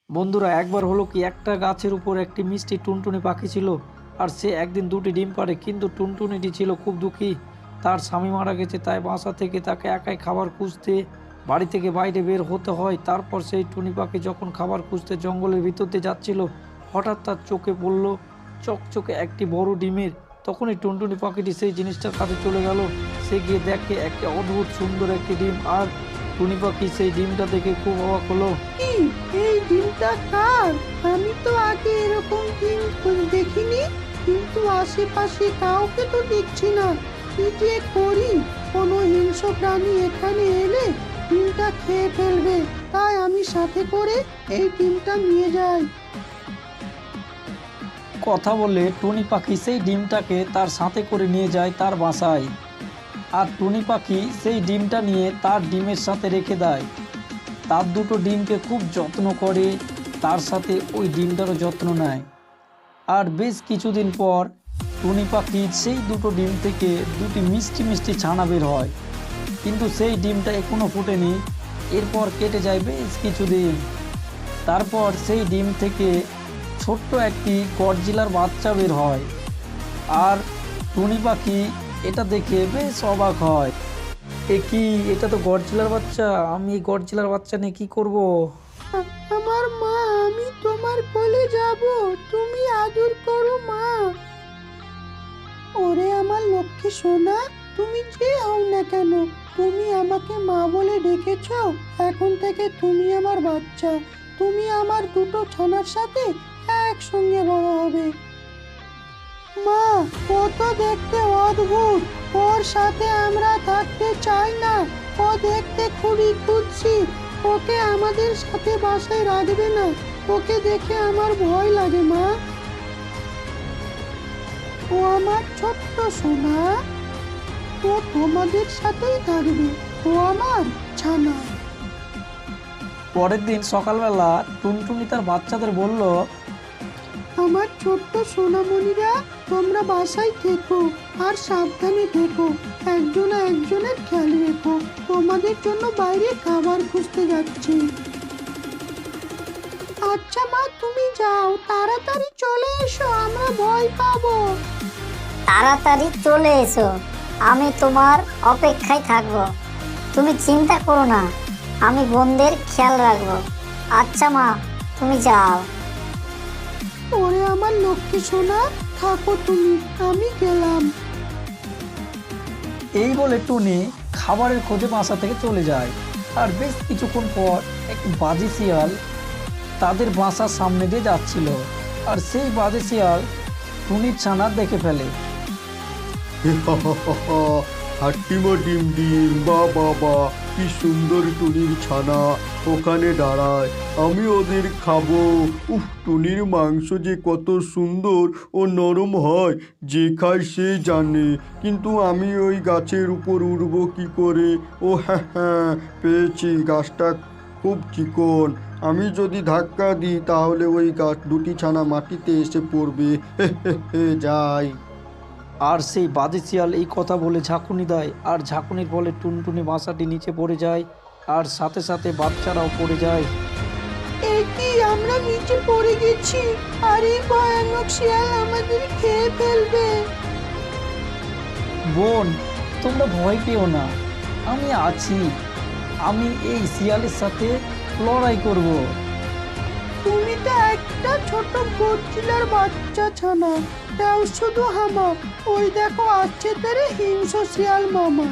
বন্ধুরা, একবার হলো কি, একটা গাছের উপর একটি মিষ্টি টুনটুনি পাখি ছিল। আর সে একদিন দুটি ডিম পাড়ে, কিন্তু টুনটুনিটি ছিল খুব দুঃখী। তার স্বামী মারা গেছে, তাই বাসা থেকে তাকে একাই খাবার খুঁজতে বাড়ি থেকে বাইরে বের হতে হয়। তারপর সেই টুনি পাখি যখন খাবার খুঁজতে জঙ্গলের ভিতর দিয়ে যাচ্ছিল, হঠাৎ তার চোখে পড়ল চকচকে একটি বড় ডিমের। তখনই টুনটুনি পাখিটি সেই জিনিসটার কাছে চলে গেল। সে গিয়ে দেখে একটি অদ্ভুত সুন্দর একটি ডিম, আর টুনি পাখি সেই ডিমটা দেখে খুব অবাক হলো। কি, এই ডিমটা কার? আমি তো আগে এরকম ডিম দেখিনি, কিন্তু আশেপাশে কাউকে তো দেখছি না। কি যে করি, কোনো হিংস্র প্রাণী এখানে এলে ডিমটা খেয়ে ফেলবে, তাই আমি সাথে করে এই ডিমটা নিয়ে যাই। কথা বলে টুনি পাখি সেই ডিমটাকে তার সাথে করে নিয়ে যায় তার বাসায়। আর টুনি পাখি সেই ডিমটা নিয়ে তার ডিমের সাথে রেখে দেয়। তার দুটো ডিমকে খুব যত্ন করে, তার সাথে ওই ডিমটারও যত্ন নেয়। আর বেশ কিছুদিন পর টুনি পাখির সেই দুটো ডিম থেকে দুটি মিষ্টি মিষ্টি ছানা বের হয়, কিন্তু সেই ডিমটা এখনো ফুটেনি। এরপর কেটে যায় বেশ কিছুদিন। তারপর সেই ডিম থেকে ছোট্ট একটি গডজিলার বাচ্চা বের হয়। আর টুনি পাখি এটা দেখে বেশ অবাক হয়। এ কি, এটা তো গডজিলার বাচ্চা! আমি এই গডজিলার বাচ্চা নিয়ে কি করব? আমার মা, আমি তোমার কোলে যাব, তুমি আদর করো মা। ওরে আমার লক্ষ্মী সোনা, তুমি যে হও না কেন, তুমি আমাকে মা বলে ডেকেছো। এখন থেকে তুমি আমার বাচ্চা, তুমি আমার দুটো ছানার সাথে একসঙ্গে বড় হবে। মা, ও তো দেখতে অদ্ভুত, ওর সাথে আমরা থাকতে চাই না। ও দেখতে খুবই কুৎসিত, ওকে আমাদের সাথে বাসায় রাখবে না। ওকে দেখে আমার ভয় লাগে মা। ও আমার ছোট্ট সোনা, ও তোমাদের সাথেই থাকবে, ও আমার ছানা। পরের দিন সকালবেলা টুনটুনি তার বাচ্চাদের বলল, আমার ছোট্ট সোনামণিরা, তোমরা বাসায় থেকো আর সাবধানে থেকো, একজনা একজনের খেয়াল রেখো। তোমাদের জন্য বাইরে খাবার খুঁজতে যাচ্ছি। আচ্ছা মা, তুমি যাও, তাড়াতাড়ি চলে এসো, আমরা ভয় পাবো। তাড়াতাড়ি চলে এসো, আমি তোমার অপেক্ষায় থাকবো। তুমি চিন্তা করো না, আমি বোনদের খেয়াল রাখবো। আচ্ছা মা, তুমি যাও। ওরে আমার লক্ষ্মী সোনা, থাকো তুমি, আমি গেলাম। এই বলে টুনি খাবারের খোঁজে বাসা থেকে চলে যায়। আর বেশ কিছুক্ষণ পর এক বাজি শিয়াল তাদের বাসার সামনে দিয়ে যাচ্ছিল। আর সেই বাজি শিয়াল টুনির ছানা দেখে ফেলে। হাট্টিমা ডিম ডিম, বা বাবা, কি সুন্দর টুনির ছানা ওখানে দাঁড়ায়, আমি ওদের খাবো। উফ, টুনির মাংস যে কত সুন্দর ও নরম হয়, যে খায় সে জানে। কিন্তু আমি ওই গাছের উপর উঠবো কি করে? ও হ্যাঁ হ্যাঁ, পেয়েছি, গাছটা খুব চিকন। আমি যদি ধাক্কা দিই তাহলে ওই গাছ দুটি ছানা মাটিতে এসে পড়বে। হে হে হে, যাই। আর সেই বাজি শিয়াল এই কথা বলে ঝাঁকুনি দেয়, আর ঝাঁকুনির ফলে টুনটুনি বাসাটি নিচে পড়ে যায়, আর সাথে সাথে বাচ্চারাও পড়ে যায়। এ কি, আমরা নিচে পড়ে গেছি, আর এই ভয়ানক শিয়াল আমাদের খেয়ে ফেলবে। বোন, তোমরা ভয় পেও না, আমি আছি। আমি এই শিয়ালের সাথে লড়াই করব। তুমি তো একটা ছোট গডজিলার বাচ্চা ছানা, তাও শুধু হামা। ওই দেখো, আসছে তেরে হিংস্র শিয়াল মামা।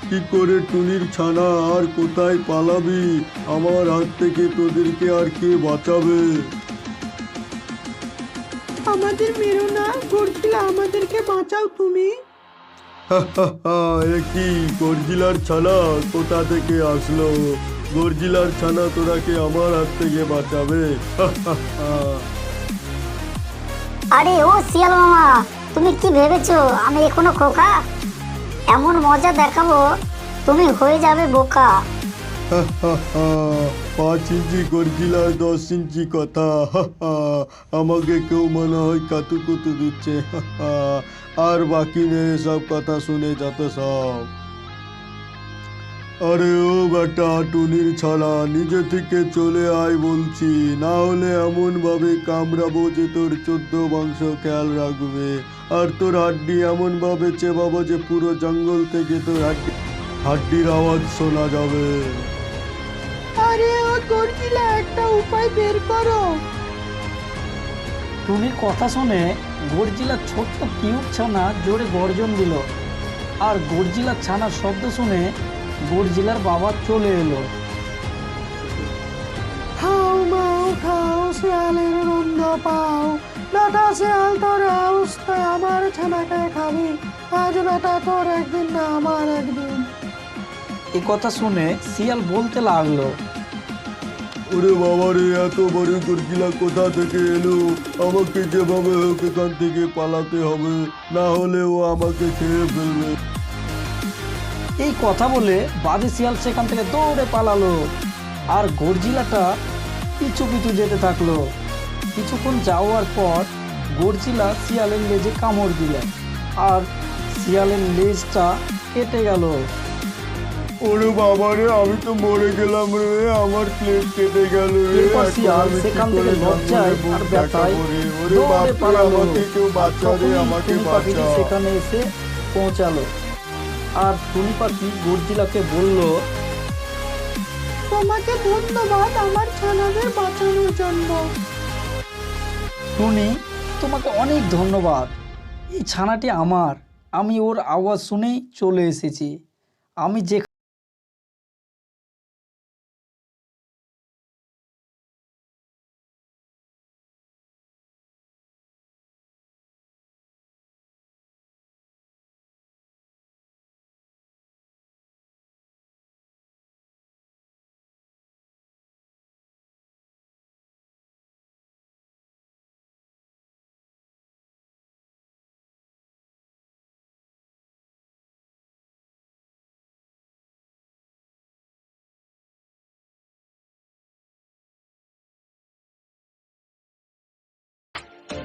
কি করে টুনির ছানা, আর কোথায় পালাবি? আমার হাত থেকে তোদেরকে আর কে বাঁচাবে? আমাদের মেরো না গডজিলা, আমাদেরকে বাঁচাও তুমি। এ কি, গর্জিলার ছানা কোথা থেকে আসলো? গর্জিলার ছানা তোরাকে আমার হাত থেকে বাঁচাবে? আরে ও শিয়াল মামা, তুমি কি ভেবেছো আমি এখনো খোকা? এমন মজা দেখাবো, তুমি হয়ে যাবে বোকা। 5 ইঞ্চি গর্জিলার 10 ইঞ্চি কথা। আমাকে কেউ মনে হয় কাতুকুতু দিচ্ছে। আর বাকি নেই সব কথা শুনে যত সব। আরে ও বেটা টুনির ছানা, নিজে থেকে চলে আয় বলছি, না হলে এমন ভাবে কামড়াবো যে তোর 14 বংশ খেয়াল রাখবে। আর তোর হাড্ডি এমন ভাবে চেবাবো যে পুরো জঙ্গল থেকে তোর হাড্ডির আওয়াজ শোনা যাবে। আরে ও গর্জিলা, একটা উপায় বের করো। টুনির কথা শুনে গর্জিলার ছোট্ট কিউট ছানা জোরে গর্জন দিল। আর গর্জিলার ছানার শব্দ শুনে গর্জিলার বাবা চলে এলো। খাও মাও খাও, শিয়ালের রন্দ পাও। বেটা শিয়াল, তোর অবস্থায় আমার ছানাকে খাবি। আজ বেটা তোর একদিন না আমার একদিন। এ কথা শুনে শিয়াল বলতে লাগলো, ওরে বাবা রে, এত বড় গর্জিলা কোথা থেকে এলো? আমাকে যেভাবে হোক এখান থেকে পালাতে হবে, না হলে ও আমাকে খেয়ে ফেলবে। এই কথা বলে বাজে শিয়াল সেখান থেকে দৌড়ে পালালো। আর গর্জিলাটা পিছু পিছু যেতে থাকলো। কিছুক্ষণ যাওয়ার পর গর্জিলা শিয়ালের লেজে কামড় দিল আর শিয়ালের লেজটা কেটে গেল। ওরে বাবা রে, আমি তো মরে গেলাম রে, আমার প্লেট কেটে গেল রে। এরপর এখন শিয়াল আমি কি সেখান করে থেকে লজ্জায় জঙ্গলে আর মুখ ব্যথায় দেখাবো রে? ওরে দৌড়ে বাপ রে, পালালো। আমাকে কেউ বাঁচা রে, তখনই আমাকে টুনি পাখিটি বাঁচা। সেখানে এসে পৌঁছালো। আর টুনি পাখি গর্জিলাকে বলল, তোমাকে ধন্যবাদ আমার ছানাদের বাঁচানোর জন্য। টুনি, তোমাকে অনেক ধন্যবাদ। এই ছানাটি আমার, আমি ওর আওয়াজ শুনেই চলে এসেছি। আমি যেখানে